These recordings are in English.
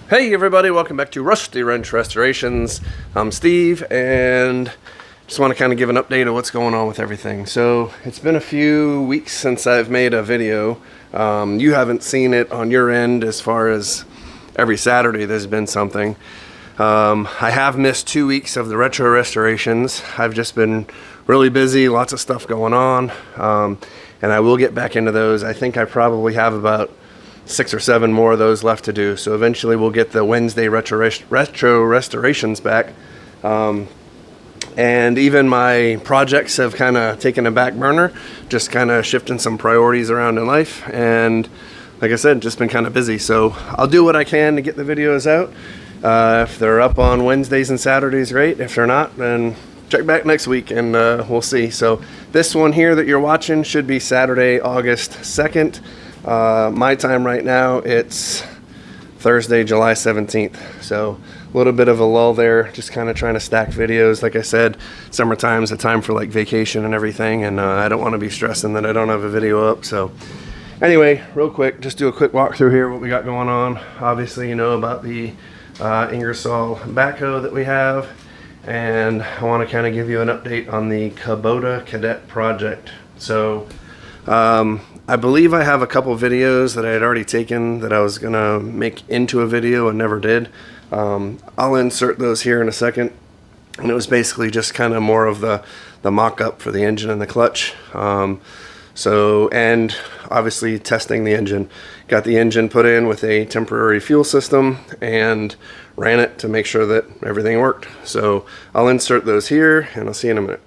Hey everybody, welcome back to Rusty Wrench Restorations. I'm Steve and just want to kind of give an update of what's going on with everything. So it's been a few weeks since I've made a video. You haven't seen it on your end as far as every Saturday there's been something. I have missed 2 weeks of the retro restorations. I've just been really busy, lots of stuff going on, and I will get back into those. I think I probably have about 6 or 7 more of those left to do. So eventually we'll get the Wednesday retro restorations back. And even my projects have kind of taken a back burner, just kind of shifting some priorities around in life. And like I said, just been kind of busy. So I'll do what I can to get the videos out. If they're up on Wednesdays and Saturdays, great. If they're not, then check back next week and we'll see. So this one here that you're watching should be Saturday, August 2nd. My time right now, it's Thursday, July 17th. So a little bit of a lull there, just kind of trying to stack videos. Like I said, summertime's a time for like vacation and everything, and I don't want to be stressing that I don't have a video up. So anyway, real quick, just do a quick walkthrough here, what we got going on. Obviously, you know about the Ingersoll backhoe that we have, and I want to kind of give you an update on the Cubota Cadet project. So I believe I have a couple videos that I had already taken that I was gonna make into a video and never did. I'll insert those here in a second, and it was basically just kind of more of the mock-up for the engine and the clutch. And obviously testing the engine. Got the engine put in with a temporary fuel system and ran it to make sure that everything worked. So I'll insert those here and I'll see you in a minute.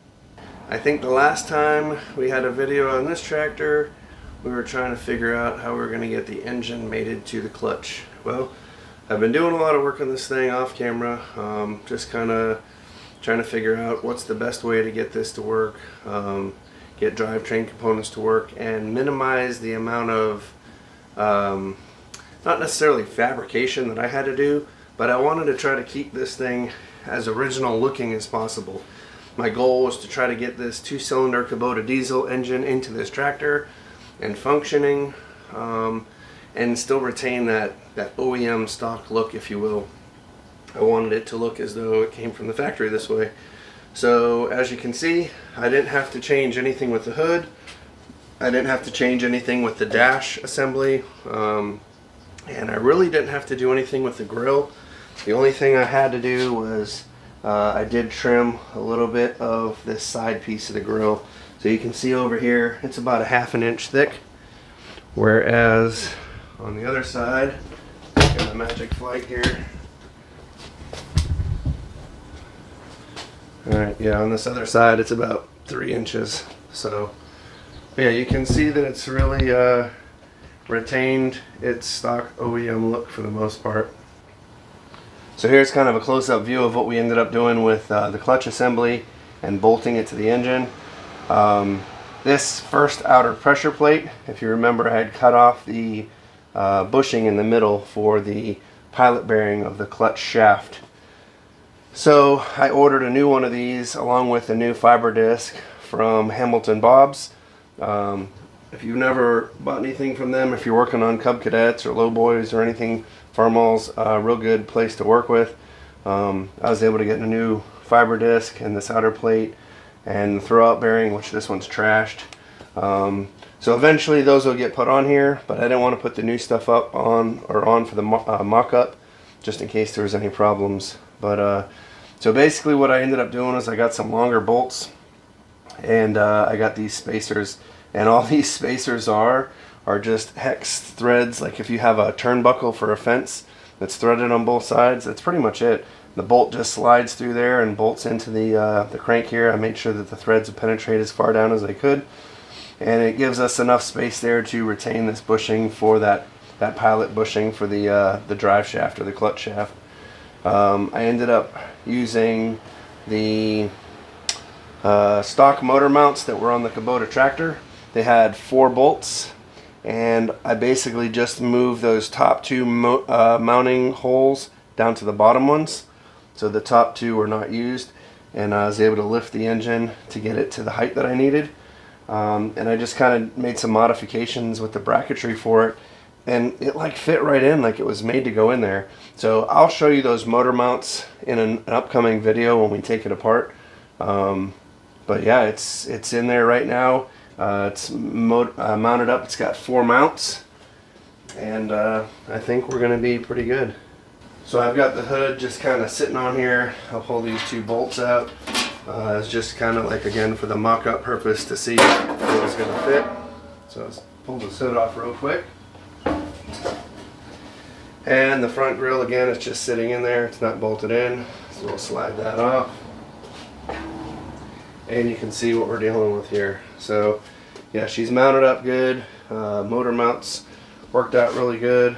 I think the last time we had a video on this tractor, we were trying to figure out how we were going to get the engine mated to the clutch. Well, I've been doing a lot of work on this thing off camera, just kind of trying to figure out what's the best way to get this to work, get drivetrain components to work, and minimize the amount of, not necessarily fabrication that I had to do, but I wanted to try to keep this thing as original looking as possible. My goal was to try to get this 2-cylinder Cubota diesel engine into this tractor and functioning, and still retain that OEM stock look, if you will. I wanted it to look as though it came from the factory this way. So as you can see, I didn't have to change anything with the hood. I didn't have to change anything with the dash assembly, and I really didn't have to do anything with the grill. The only thing I had to do was I did trim a little bit of this side piece of the grill. So you can see over here, it's about a 1/2 inch thick, whereas on the other side, got a magic flight here. Alright, yeah, on this other side it's about 3 inches. So yeah, you can see that it's really retained its stock OEM look for the most part. So here's kind of a close-up view of what we ended up doing with the clutch assembly and bolting it to the engine. This first outer pressure plate, if you remember, I had cut off the bushing in the middle for the pilot bearing of the clutch shaft. So I ordered a new one of these along with a new fiber disc from Hamilton Bob's. If you've never bought anything from them, if you're working on Cub Cadets or Lowboys or anything, Farmall's a real good place to work with. I was able to get a new fiber disc and this outer plate and the throwout bearing, which this one's trashed. So eventually those will get put on here, but I didn't want to put the new stuff up on for the mock-up just in case there was any problems. But so basically what I ended up doing is I got some longer bolts, and I got these spacers, and all these spacers are just hex threads. Like if you have a turnbuckle for a fence that's threaded on both sides, that's pretty much it. The bolt just slides through there and bolts into the crank here. I made sure that the threads would penetrate as far down as they could, and it gives us enough space there to retain this bushing for that pilot bushing for the drive shaft or the clutch shaft. I ended up using the stock motor mounts that were on the Cabota tractor. They had 4 bolts, and I basically just moved those top 2 mounting holes down to the bottom ones. So the top 2 were not used, and I was able to lift the engine to get it to the height that I needed. And I just kind of made some modifications with the bracketry for it, and it like fit right in, like it was made to go in there. So I'll show you those motor mounts in an upcoming video when we take it apart. But yeah, it's in there right now. It's mounted up. It's got 4 mounts, and I think we're gonna be pretty good. So I've got the hood just kind of sitting on here. I'll pull these 2 bolts out. It's just kind of like, again, for the mock-up purpose to see if it was gonna fit. So let's pull this hood off real quick. And the front grille, again, is just sitting in there. It's not bolted in. So we'll slide that off. And you can see what we're dealing with here. So yeah, she's mounted up good. Motor mounts worked out really good.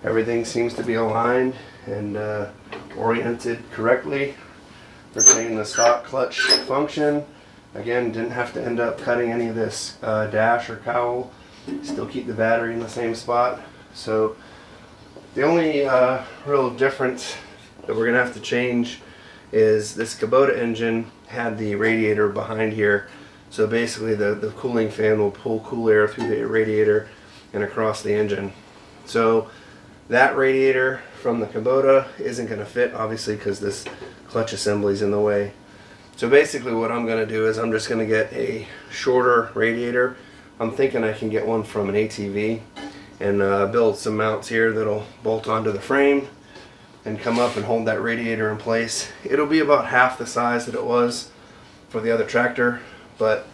Everything seems to be aligned and oriented correctly. Retaining the stock clutch function. Again, didn't have to end up cutting any of this dash or cowl. Still keep the battery in the same spot. So the only real difference that we're gonna have to change is this Cabota engine had the radiator behind here. So basically the cooling fan will pull cool air through the radiator and across the engine. So that radiator from the Cabota isn't gonna fit, obviously, because this clutch assembly is in the way. So basically what I'm gonna do is I'm just gonna get a shorter radiator. I'm thinking I can get one from an ATV and build some mounts here that'll bolt onto the frame and come up and hold that radiator in place. It'll be about half the size that it was for the other tractor, but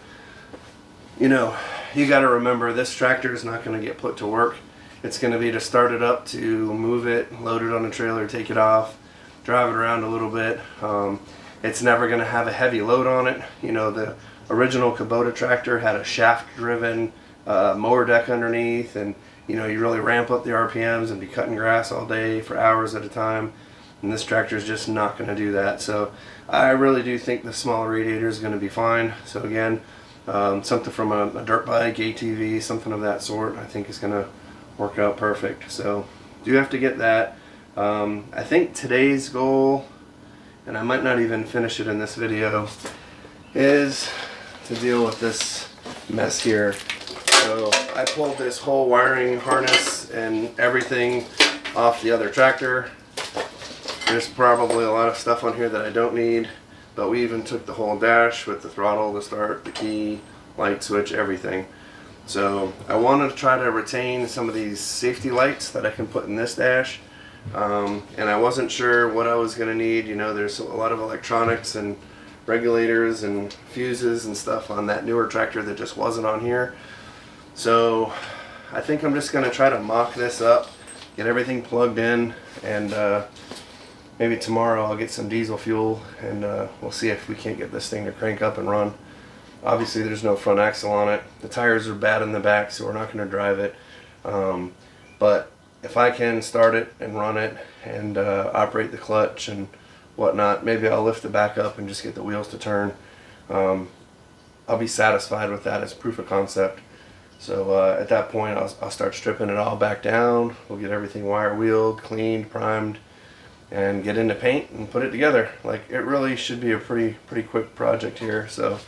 you know, you got to remember this tractor is not going to get put to work. It's going to be to start it up, to move it, load it on a trailer, take it off, drive it around a little bit. It's never going to have a heavy load on it. You know, the original Cabota tractor had a shaft-driven mower deck underneath, and you know, you really ramp up the RPMs and be cutting grass all day for hours at a time. And this tractor is just not going to do that. So I really do think the smaller radiator is going to be fine. So again, something from a dirt bike, ATV, something of that sort, I think is going to work out perfect. So do have to get that. I think today's goal, and I might not even finish it in this video, is to deal with this mess here. So I pulled this whole wiring harness and everything off the other tractor. There's probably a lot of stuff on here that I don't need, but we even took the whole dash with the throttle, the start, the key, light switch, everything. So I wanted to try to retain some of these safety lights that I can put in this dash, and I wasn't sure what I was going to need. You know, there's a lot of electronics and regulators and fuses and stuff on that newer tractor that just wasn't on here. So I think I'm just going to try to mock this up, get everything plugged in, and maybe tomorrow I'll get some diesel fuel and we'll see if we can't get this thing to crank up and run. Obviously there's no front axle on it. The tires are bad in the back, so we're not going to drive it. But if I can start it and run it and operate the clutch and whatnot, maybe I'll lift the back up and just get the wheels to turn. I'll be satisfied with that as proof of concept. So at that point I'll start stripping it all back down. We'll get everything wire wheeled, cleaned, primed, and get into paint and put it together. Like, it really should be a pretty quick project here. So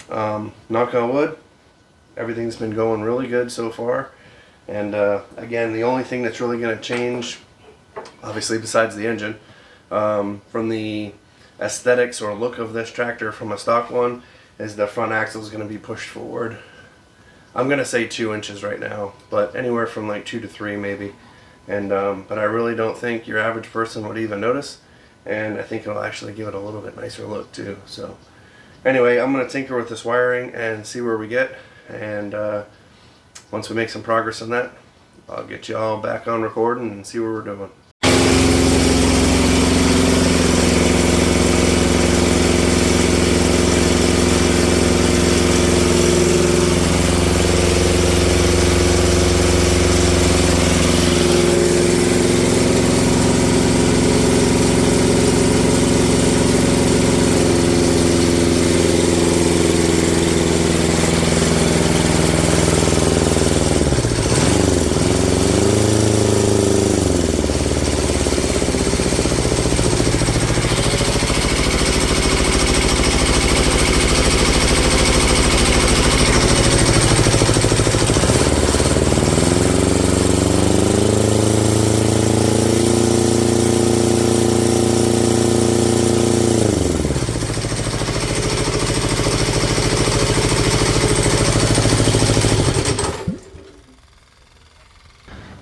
knock on wood, everything's been going really good so far. And again, the only thing that's really going to change, obviously besides the engine, from the aesthetics or look of this tractor from a stock one, is the front axle is going to be pushed forward. I'm going to say 2 inches right now, but anywhere from like 2 to 3 maybe. And but I really don't think your average person would even notice, and I think it'll actually give it a little bit nicer look too. So anyway, I'm going to tinker with this wiring and see where we get, and once we make some progress on that, I'll get you all back on recording and see what we're doing.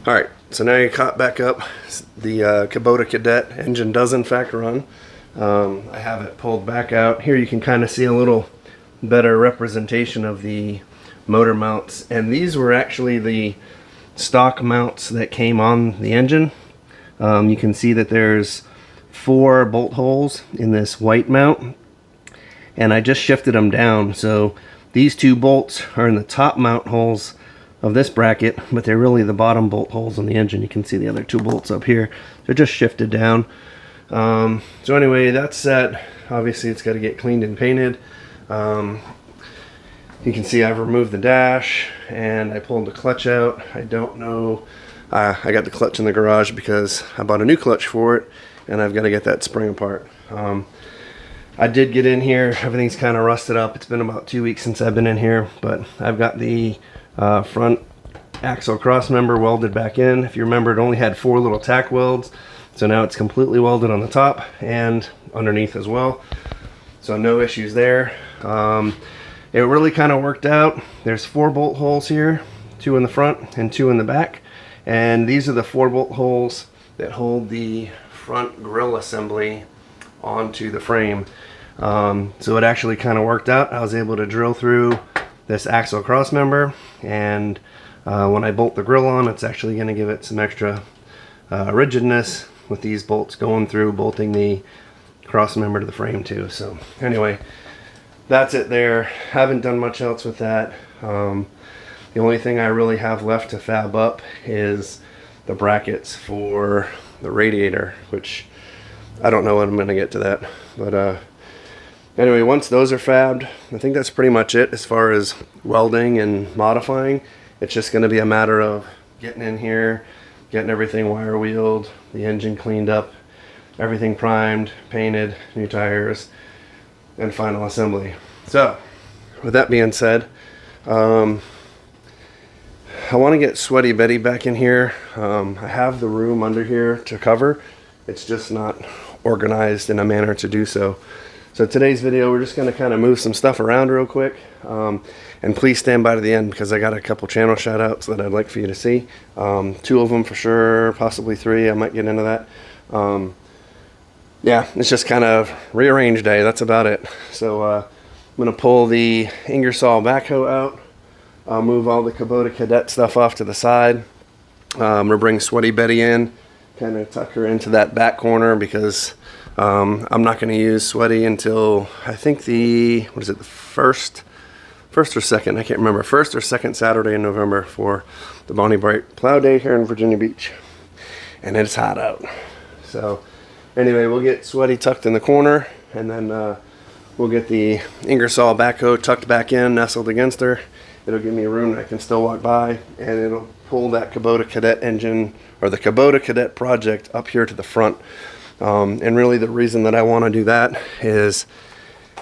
Alright, so now you're caught back up. The Cubota Cadet engine does in fact run. I have it pulled back out. Here you can kind of see a little better representation of the motor mounts, and these were actually the stock mounts that came on the engine. You can see that there's 4 bolt holes in this white mount, and I just shifted them down, so these 2 bolts are in the top mount holes of this bracket, but they're really the bottom bolt holes on the engine. You can see the other 2 bolts up here. They're just shifted down. So anyway, that's set. Obviously it's got to get cleaned and painted. You can see I've removed the dash and I pulled the clutch out. I don't know, I got the clutch in the garage because I bought a new clutch for it, and I've got to get that spring apart. I did get in here. Everything's kind of rusted up. It's been about 2 weeks since I've been in here, but I've got the front axle cross member welded back in. If you remember, it only had 4 little tack welds, so now it's completely welded on the top and underneath as well, so no issues there. It really kind of worked out. There's 4 bolt holes here, 2 in the front and 2 in the back, and these are the 4 bolt holes that hold the front grille assembly onto the frame. So it actually kind of worked out. I was able to drill through this axle cross member, and when I bolt the grille on, it's actually going to give it some extra rigidness with these bolts going through, bolting the cross member to the frame too. So anyway, that's it there. Haven't done much else with that. The only thing I really have left to fab up is the brackets for the radiator, which I don't know when I'm going to get to that, but anyway, once those are fabbed, I think that's pretty much it as far as welding and modifying. It's just going to be a matter of getting in here, getting everything wire wheeled, the engine cleaned up, everything primed, painted, new tires, and final assembly. So with that being said, I want to get Sweaty Betty back in here. I have the room under here to cover. It's just not organized in a manner to do so. So today's video, we're just going to kind of move some stuff around real quick. And please stand by to the end because I got a couple channel shout outs that I'd like for you to see. 2 of them for sure, possibly 3. I might get into that. Yeah, it's just kind of rearrange day. That's about it. So I'm going to pull the Ingersoll backhoe out. I'll move all the Cubota Cadet stuff off to the side. I'm going to bring Sweaty Betty in, kind of tuck her into that back corner because I'm not going to use Sweaty until I think the first or second, I can't remember, first or second Saturday in November for the Bonnie Bright Plow Day here in Virginia Beach, and it's hot out. So anyway, we'll get Sweaty tucked in the corner, and then we'll get the Ingersoll backhoe tucked back in, nestled against her. It'll give me a room that I can still walk by, and it'll pull that Cubota Cadet engine, or the Cubota Cadet project, up here to the front. And really the reason that I want to do that is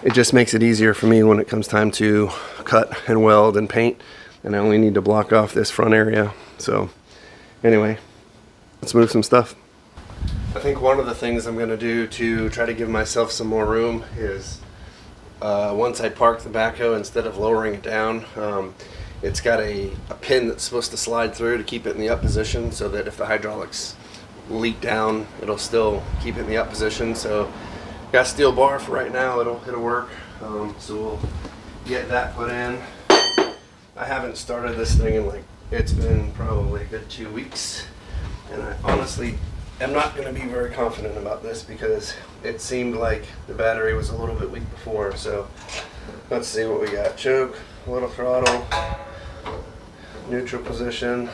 it just makes it easier for me when it comes time to cut and weld and paint, and I only need to block off this front area. So anyway, let's move some stuff. I think one of the things I'm going to do to try to give myself some more room is once I park the backhoe, instead of lowering it down, it's got a pin that's supposed to slide through to keep it in the up position, so that if the hydraulics leak down, it'll still keep it in the up position. So got a steel bar for right now. It'll work. So we'll get that put in. I haven't started this thing in it's been probably a good 2 weeks, and I honestly am not going to be very confident about this because it seemed like the battery was a little bit weak before. So let's see what we got. Choke, little throttle, neutral position.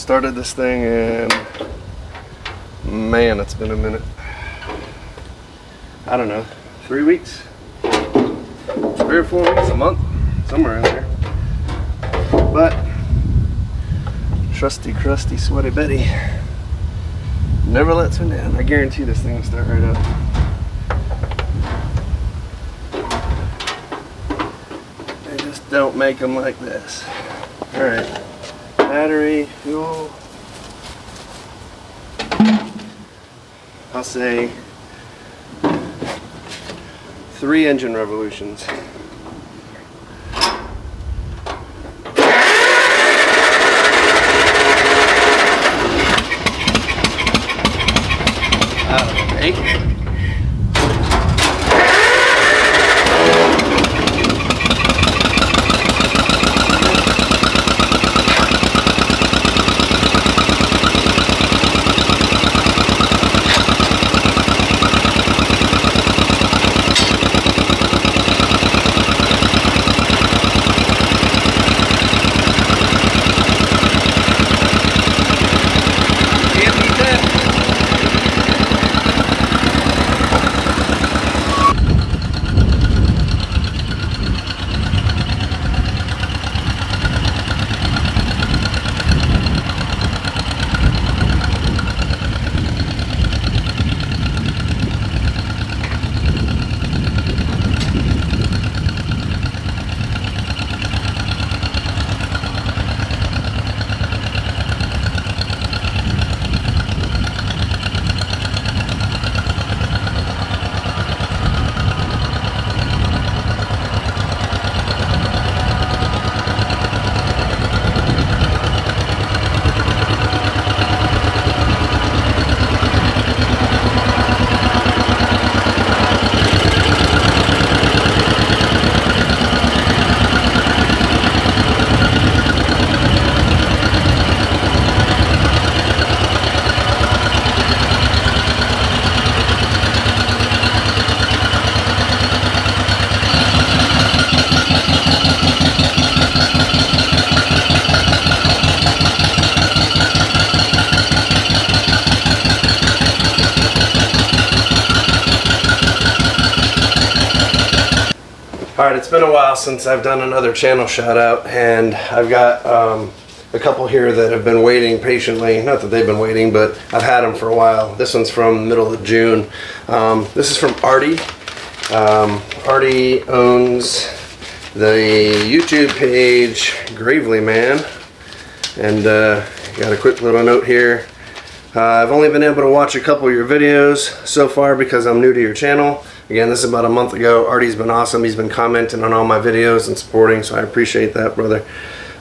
Started this thing and man, it's been a minute. I don't know, 3 weeks? 3 or 4 weeks, a month, somewhere in there. But trusty, crusty, sweaty Betty never lets me down. I guarantee this thing will start right up. They just don't make them like this. All right, battery, fuel. I'll say 3 engine revolutions. Okay. Alright, it's been a while since I've done another channel shout out, and I've got a couple here that have been waiting patiently. Not that they've been waiting, but I've had them for a while. This one's from middle of June. This is from Artie. Artie owns the YouTube page Gravely Man, and got a quick little note here. I've only been able to watch a couple of your videos so far because I'm new to your channel. Again, this is about a month ago. Artie's been awesome. He's been commenting on all my videos and supporting, so I appreciate that, brother.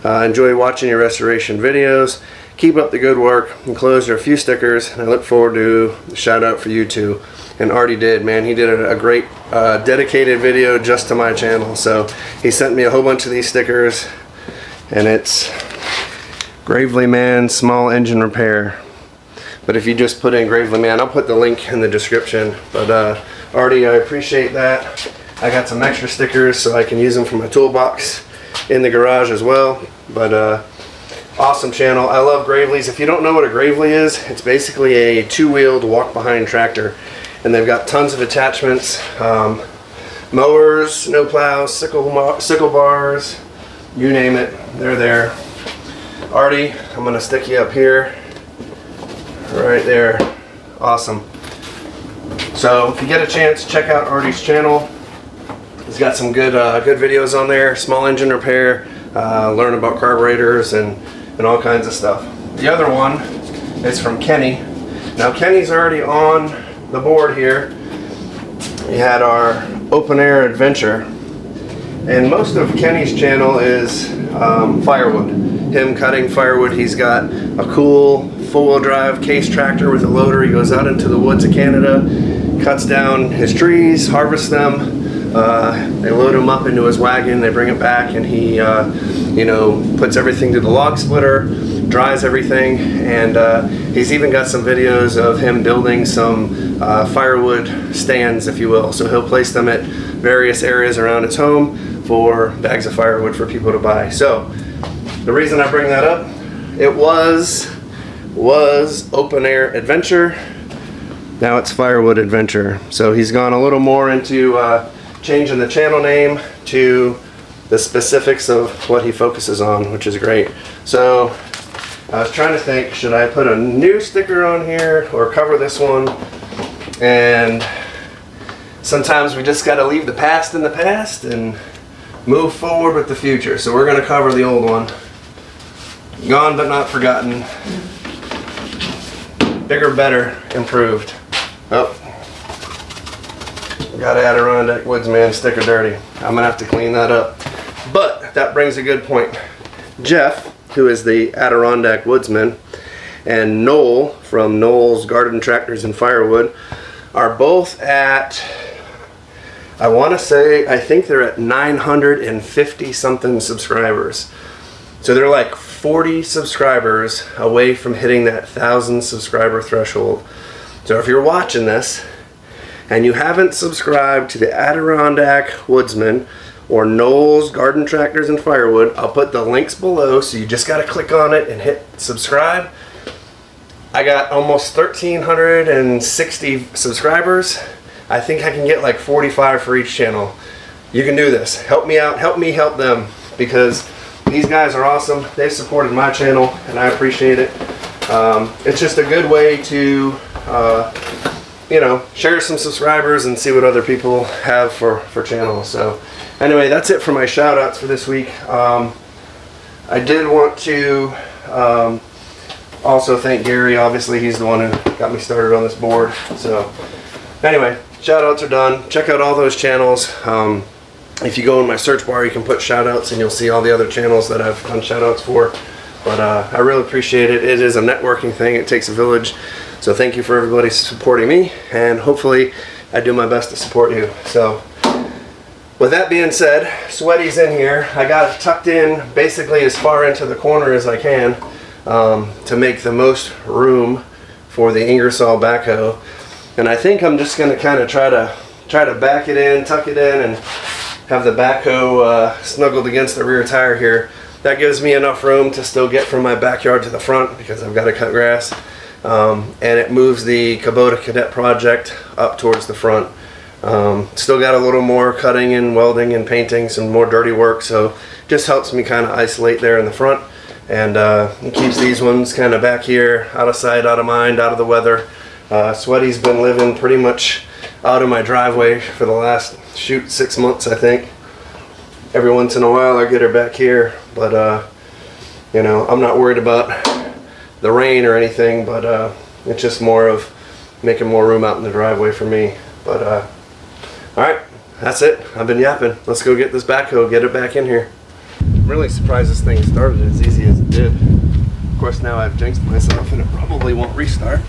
Enjoy watching your restoration videos. Keep up the good work. Enclosed are a few stickers, and I look forward to a shout out for you too. And Artie did, man. He did a great dedicated video just to my channel. So he sent me a whole bunch of these stickers, and it's Gravely Man Small Engine Repair. But if you just put in Gravely Man, I'll put the link in the description. But Artie, I appreciate that. I got some extra stickers so I can use them for my toolbox in the garage as well. But awesome channel. I love Gravely's. If you don't know what a Gravely is, it's basically a two-wheeled walk-behind tractor. And they've got tons of attachments. Mowers, snow plows, sickle bars, you name it, they're there. Artie, I'm going to stick you up here. Right there. Awesome. So if you get a chance, check out Artie's channel. He's got some good videos on there. Small engine repair, learn about carburetors and all kinds of stuff. The other one is from Kenny. Now Kenny's already on the board here. We had our open air adventure, and most of Kenny's channel is firewood. Him cutting firewood. He's got a cool four-wheel drive case tractor with a loader. He goes out into the woods of Canada, cuts down his trees, harvests them. They load them up into his wagon. They bring it back, and he, you know, puts everything to the log splitter, dries everything, and he's even got some videos of him building some firewood stands, if you will. So he'll place them at various areas around his home for bags of firewood for people to buy. So the reason I bring that up, it was was Open Air Adventure. Now it's Firewood Adventure. So he's gone a little more into changing the channel name to the specifics of what he focuses on, which is great. So I was trying to think, should I put a new sticker on here or cover this one? And sometimes we just got to leave the past in the past and move forward with the future. So we're going to cover the old one. Gone but not forgotten. Bigger, better, improved. Oh, got Adirondack Woodsman sticker dirty. I'm gonna have to clean that up. But that brings a good point. Jeff, who is the Adirondack Woodsman, and Noel from Noel's Garden Tractors and Firewood are both at, I want to say, I think they're at 950 something subscribers. So they're like 40 subscribers away from hitting that 1,000 subscriber threshold. So if you're watching this and you haven't subscribed to the Adirondack Woodsman or Noel's Garden Tractors and Firewood, I'll put the links below, so you just got to click on it and hit subscribe. I got almost 1,360 subscribers. I think I can get like 45 for each channel. You can do this. Help me out, help me help them, because these guys are awesome. They've supported my channel and I appreciate it. It's just a good way to you know, share some subscribers and see what other people have for channels. So anyway, that's it for my shout outs for this week. I did want to also thank Gary. Obviously he's the one who got me started on this board. So anyway, shout outs are done. Check out all those channels. If you go in my search bar, you can put shout outs and you'll see all the other channels that I've done shout outs for. But I really appreciate it. It is a networking thing. It takes a village. So thank you for everybody supporting me, and hopefully I do my best to support you. So with that being said, Sweaty's in here. I got it tucked in basically as far into the corner as I can to make the most room for the Ingersoll backhoe. And I think I'm just going to kind of try to back it in, tuck it in, and have the backhoe snuggled against the rear tire here. That gives me enough room to still get from my backyard to the front, because I've got to cut grass. And it moves the Cubota Cadet project up towards the front. Still got a little more cutting and welding and painting, some more dirty work, so just helps me kind of isolate there in the front. And it keeps these ones kind of back here, out of sight, out of mind, out of the weather. Sweaty's been living pretty much out of my driveway for the last, 6 months, I think. Every once in a while I get her back here, but you know, I'm not worried about the rain or anything, but it's just more of making more room out in the driveway for me. But alright, that's it. I've been yapping. Let's go get this backhoe, get it back in here. I'm really surprised this thing started as easy as it did. Of course, now I've jinxed myself and it probably won't restart.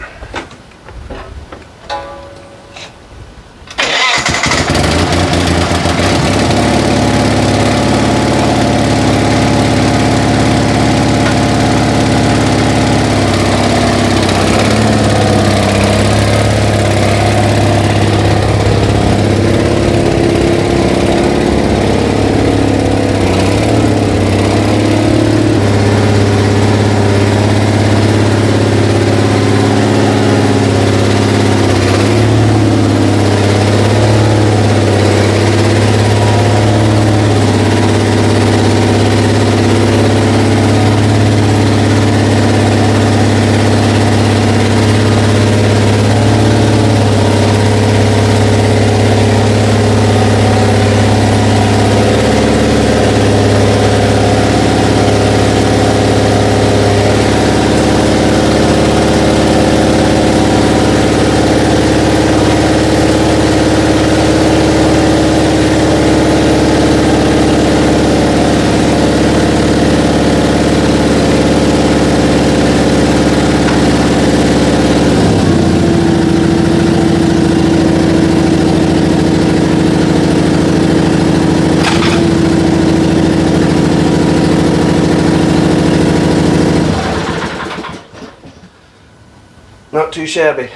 Not too shabby.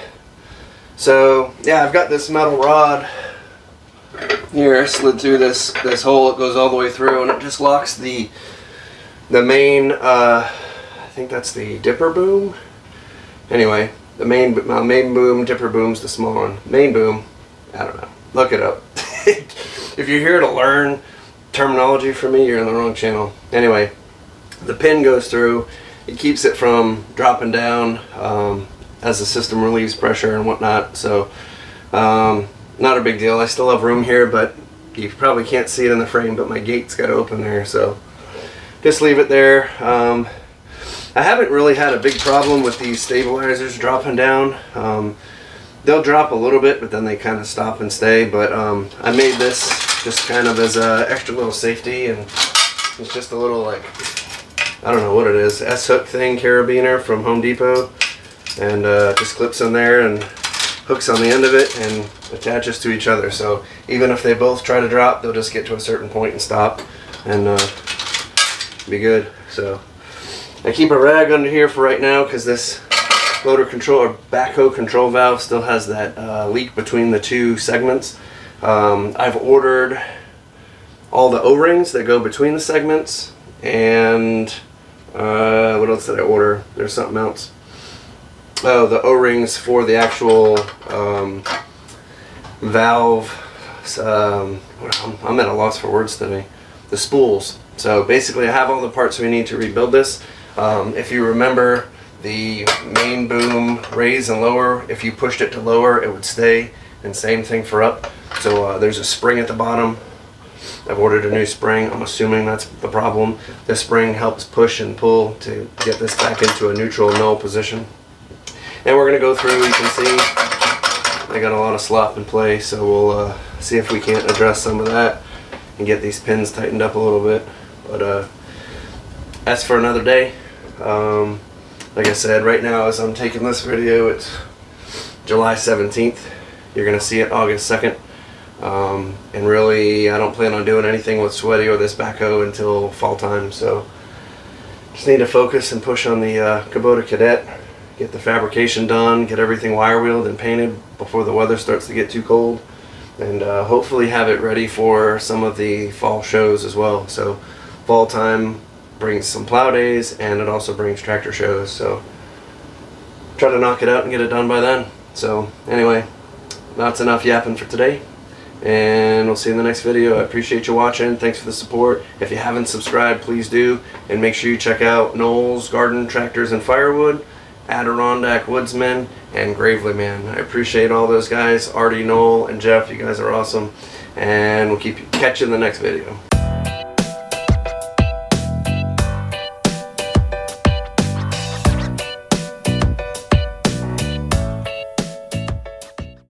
So yeah, I've got this metal rod here slid through this hole. It goes all the way through, and it just locks the main I think that's the dipper boom, Anyway, my main boom, dipper boom's the small one. Main boom, I don't know. Look it up. If you're here to learn terminology from me, you're in the wrong channel. Anyway, the pin goes through. It keeps it from dropping down as the system relieves pressure and whatnot. So, not a big deal. I still have room here, but you probably can't see it in the frame, but my gate's got to open there. So, just leave it there. I haven't really had a big problem with these stabilizers dropping down. They'll drop a little bit, but then they kind of stop and stay. But I made this just kind of as a extra little safety, and it's just a little, like, I don't know what it is, S-hook thing, carabiner from Home Depot, and just clips in there and hooks on the end of it and attaches to each other. So even if they both try to drop, they'll just get to a certain point and stop and be good. So I keep a rag under here for right now because this motor control or backhoe control valve still has that leak between the two segments. I've ordered all the O-rings that go between the segments, and what else did I order? There's something else. Oh, the O-rings for the actual valve. I'm at a loss for words today. The spools. So basically I have all the parts we need to rebuild this. If you remember, the main boom raise and lower, if you pushed it to lower it would stay, and same thing for up. So there's a spring at the bottom. I've ordered a new spring. I'm assuming that's the problem. This spring helps push and pull to get this back into a neutral null position. And we're going to go through, you can see I got a lot of slop in play, so we'll see if we can't address some of that and get these pins tightened up a little bit. But that's for another day. Like I said, right now as I'm taking this video, it's July 17th. You're going to see it August 2nd. And really, I don't plan on doing anything with Sweaty or this backhoe until fall time. So just need to focus and push on the Cubota Cadet, get the fabrication done, get everything wire wheeled and painted before the weather starts to get too cold, and hopefully have it ready for some of the fall shows as well. So fall time brings some plow days, and it also brings tractor shows, so try to knock it out and get it done by then. So anyway, that's enough yapping for today, and we'll see you in the next video. I appreciate you watching. Thanks for the support. If you haven't subscribed, please do, and make sure you check out Noel's Garden Tractors and Firewood, Adirondack Woodsman, and Gravely Man. I appreciate all those guys, Artie, Noel, and Jeff. You guys are awesome, and we'll catch you in the next video.